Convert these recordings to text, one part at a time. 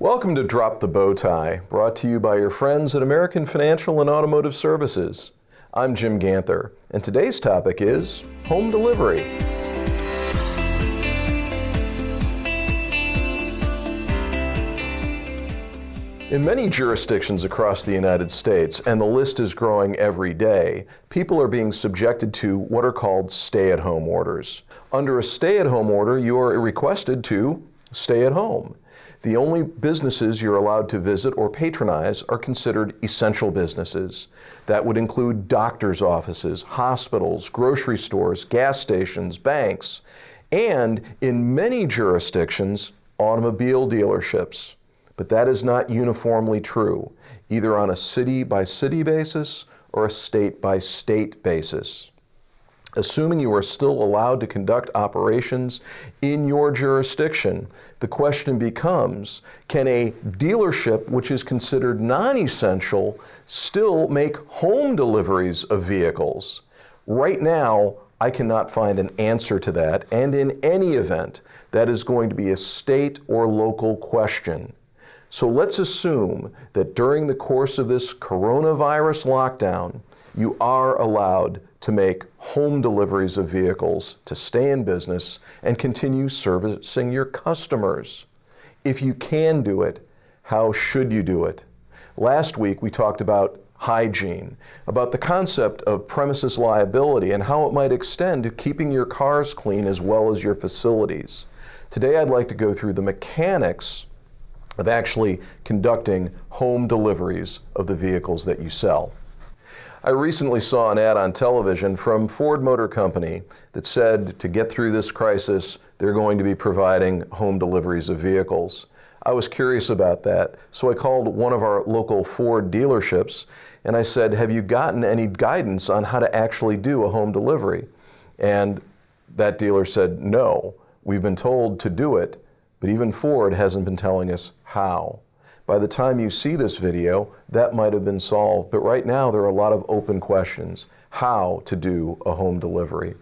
Welcome to Drop the Bow Tie, brought to you by your friends at American Financial and Automotive Services. I'm Jim Ganther, and today's topic is home delivery. In many jurisdictions across the United States, and the list is growing every day, people are being subjected to what are called stay-at-home orders. Under a stay-at-home order, you are requested to stay at home. The only businesses you're allowed to visit or patronize are considered essential businesses. That would include doctors' offices, hospitals, grocery stores, gas stations, banks, and in many jurisdictions, automobile dealerships. But that is not uniformly true, either on a city-by-city basis or a state-by-state basis. Assuming you are still allowed to conduct operations in your jurisdiction, the question becomes, can a dealership which is considered non-essential still make home deliveries of vehicles? Right now, I cannot find an answer to that, and in any event, that is going to be a state or local question. So let's assume that during the course of this coronavirus lockdown, you are allowed to make home deliveries of vehicles to stay in business and continue servicing your customers. If you can do it, how should you do it? Last week we talked about hygiene, about the concept of premises liability and how it might extend to keeping your cars clean as well as your facilities. Today I'd like to go through the mechanics of actually conducting home deliveries of the vehicles that you sell. I recently saw an ad on television from Ford Motor Company that said to get through this crisis, they're going to be providing home deliveries of vehicles. I was curious about that, so I called one of our local Ford dealerships and I said, have you gotten any guidance on how to actually do a home delivery? And that dealer said, no, we've been told to do it, but even Ford hasn't been telling us how. By the time you see this video, that might have been solved, but right now there are a lot of open questions. How to do a home delivery?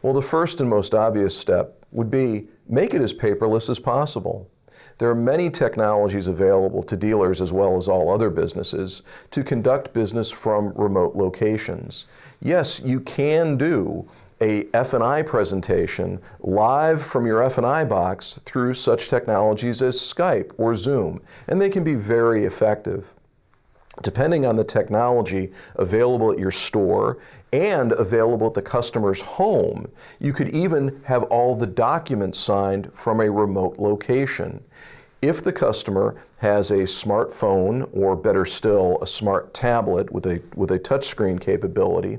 Well, the first and most obvious step would be make it as paperless as possible. There are many technologies available to dealers as well as all other businesses to conduct business from remote locations. Yes, you can do a F&I presentation live from your F&I box through such technologies as Skype or Zoom, and they can be very effective. Depending on the technology available at your store and available at the customer's home, you could even have all the documents signed from a remote location. If the customer has a smartphone, or better still, a smart tablet with a touchscreen capability,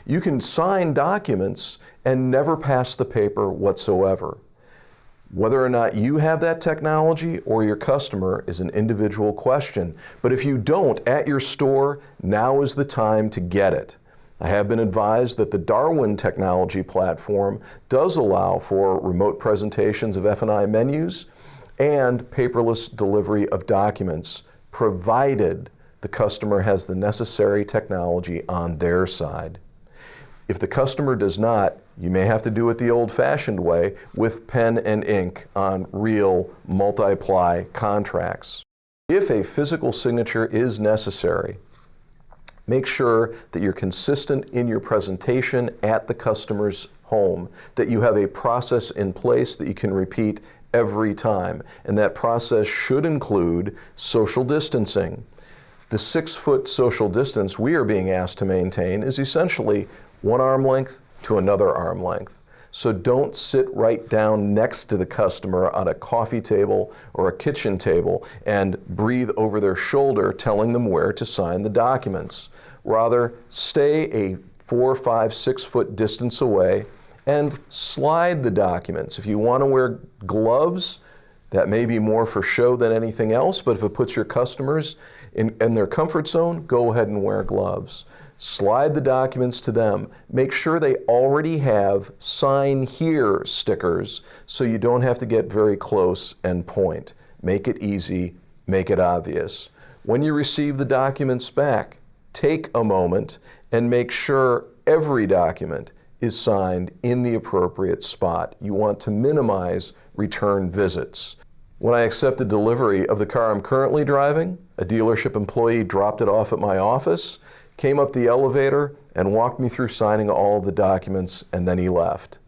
you can sign documents and never pass the paper whatsoever. Whether or not you have that technology or your customer is an individual question, but if you don't at your store, now is the time to get it. I have been advised that the Darwin technology platform does allow for remote presentations of F&I menus and paperless delivery of documents, provided the customer has the necessary technology on their side. If the customer does not, you may have to do it the old-fashioned way with pen and ink on real multi-ply contracts. If a physical signature is necessary, make sure that you're consistent in your presentation at the customer's home, that you have a process in place that you can repeat every time, and that process should include social distancing. The 6-foot social distance we are being asked to maintain is essentially one arm length to another arm length. So don't sit right down next to the customer on a coffee table or a kitchen table and breathe over their shoulder telling them where to sign the documents. Rather, stay a 4, 5, 6-foot distance away and slide the documents. If you want to wear gloves, that may be more for show than anything else, but if it puts your customers in their comfort zone, go ahead and wear gloves. Slide the documents to them. Make sure they already have sign here stickers so you don't have to get very close and point. Make it easy, make it obvious. When you receive the documents back, take a moment and make sure every document is signed in the appropriate spot. You want to minimize return visits. When I accepted delivery of the car I'm currently driving, a dealership employee dropped it off at my office, came up the elevator, and walked me through signing all of the documents, and then he left.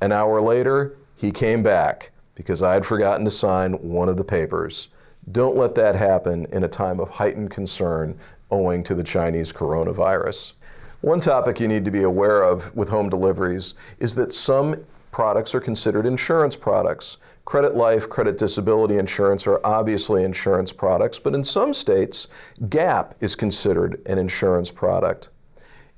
An hour later, he came back because I had forgotten to sign one of the papers. Don't let that happen in a time of heightened concern owing to the Chinese coronavirus. One topic you need to be aware of with home deliveries is that some products are considered insurance products. Credit life, credit disability insurance are obviously insurance products, but in some states, GAP is considered an insurance product.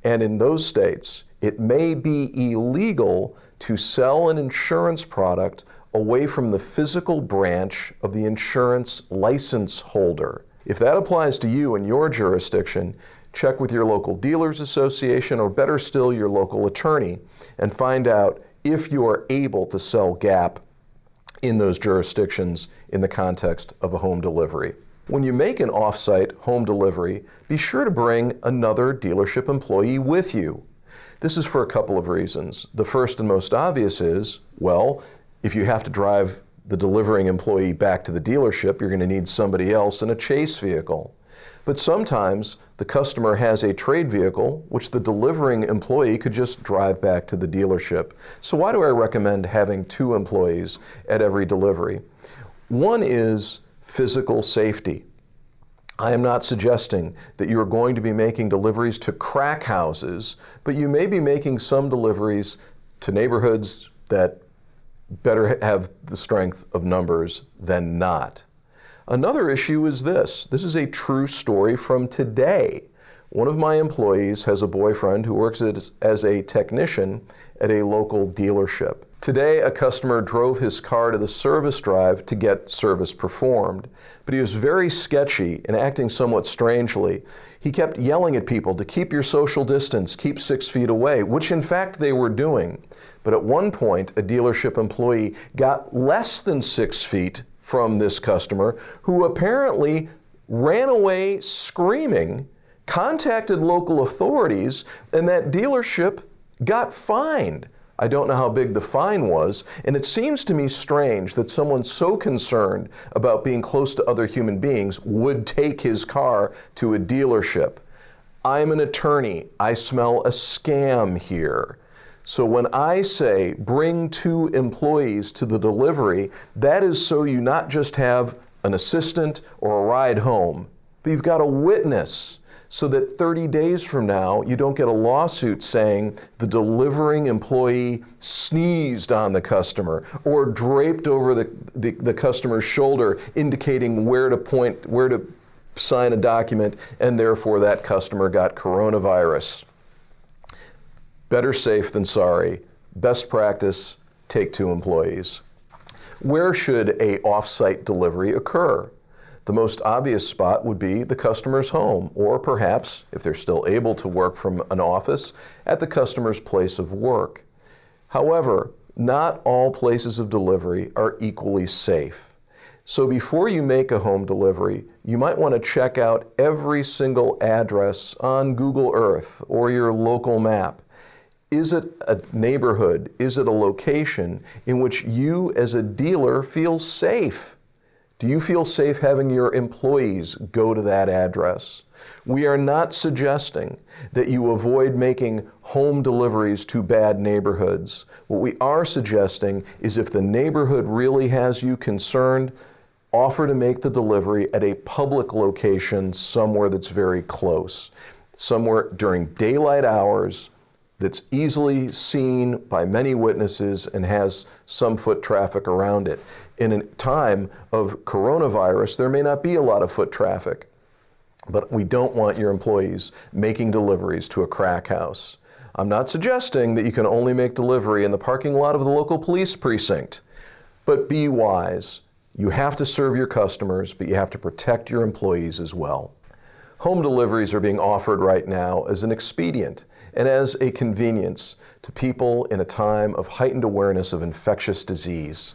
And in those states, it may be illegal to sell an insurance product away from the physical branch of the insurance license holder. If that applies to you in your jurisdiction, check with your local dealers association, or better still, your local attorney, and find out if you are able to sell GAP in those jurisdictions in the context of a home delivery. When you make an off-site home delivery, be sure to bring another dealership employee with you. This is for a couple of reasons. The first and most obvious is, well, if you have to drive the delivering employee back to the dealership, you're going to need somebody else in a chase vehicle. But sometimes the customer has a trade vehicle which the delivering employee could just drive back to the dealership. So why do I recommend having 2 employees at every delivery? One is physical safety. I am not suggesting that you are going to be making deliveries to crack houses, but you may be making some deliveries to neighborhoods that better have the strength of numbers than not. Another issue is this. This is a true story from today. One of my employees has a boyfriend who works as a technician at a local dealership. Today, a customer drove his car to the service drive to get service performed, but he was very sketchy and acting somewhat strangely. He kept yelling at people to keep your social distance, keep 6 feet away, which in fact they were doing. But at one point, a dealership employee got less than 6 feet from this customer, who apparently ran away screaming, contacted local authorities, and that dealership got fined. I don't know how big the fine was, and it seems to me strange that someone so concerned about being close to other human beings would take his car to a dealership. I'm an attorney. I smell a scam here. So when I say bring 2 employees to the delivery, that is so you not just have an assistant or a ride home, but you've got a witness, so that 30 days from now, you don't get a lawsuit saying the delivering employee sneezed on the customer or draped over the customer's shoulder, indicating where to point, where to sign a document, and therefore that customer got coronavirus. Better safe than sorry. Best practice, take 2 employees. Where should a off-site delivery occur? The most obvious spot would be the customer's home, or perhaps, if they're still able to work from an office, at the customer's place of work. However, not all places of delivery are equally safe. So before you make a home delivery, you might want to check out every single address on Google Earth or your local map. Is it a neighborhood? Is it a location in which you as a dealer feel safe? Do you feel safe having your employees go to that address? We are not suggesting that you avoid making home deliveries to bad neighborhoods. What we are suggesting is if the neighborhood really has you concerned, offer to make the delivery at a public location somewhere that's very close, somewhere during daylight hours, that's easily seen by many witnesses and has some foot traffic around it. In a time of coronavirus, there may not be a lot of foot traffic, but we don't want your employees making deliveries to a crack house. I'm not suggesting that you can only make delivery in the parking lot of the local police precinct, but be wise. You have to serve your customers, but you have to protect your employees as well. Home deliveries are being offered right now as an expedient and as a convenience to people in a time of heightened awareness of infectious disease.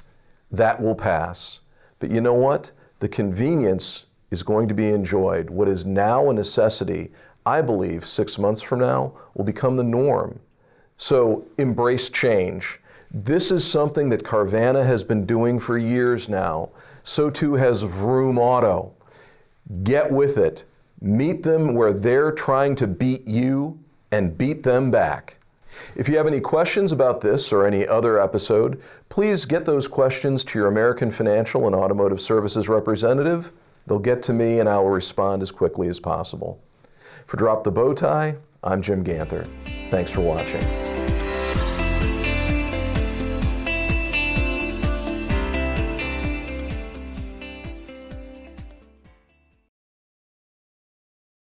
That will pass. But you know what? The convenience is going to be enjoyed. What is now a necessity, I believe 6 months from now, will become the norm. So embrace change. This is something that Carvana has been doing for years now. So too has Vroom Auto. Get with it. Meet them where they're trying to beat you and beat them back. If you have any questions about this or any other episode, please get those questions to your American Financial and Automotive Services representative. They'll get to me and I will respond as quickly as possible. For Drop the Bow Tie, I'm Jim Ganther. Thanks for watching.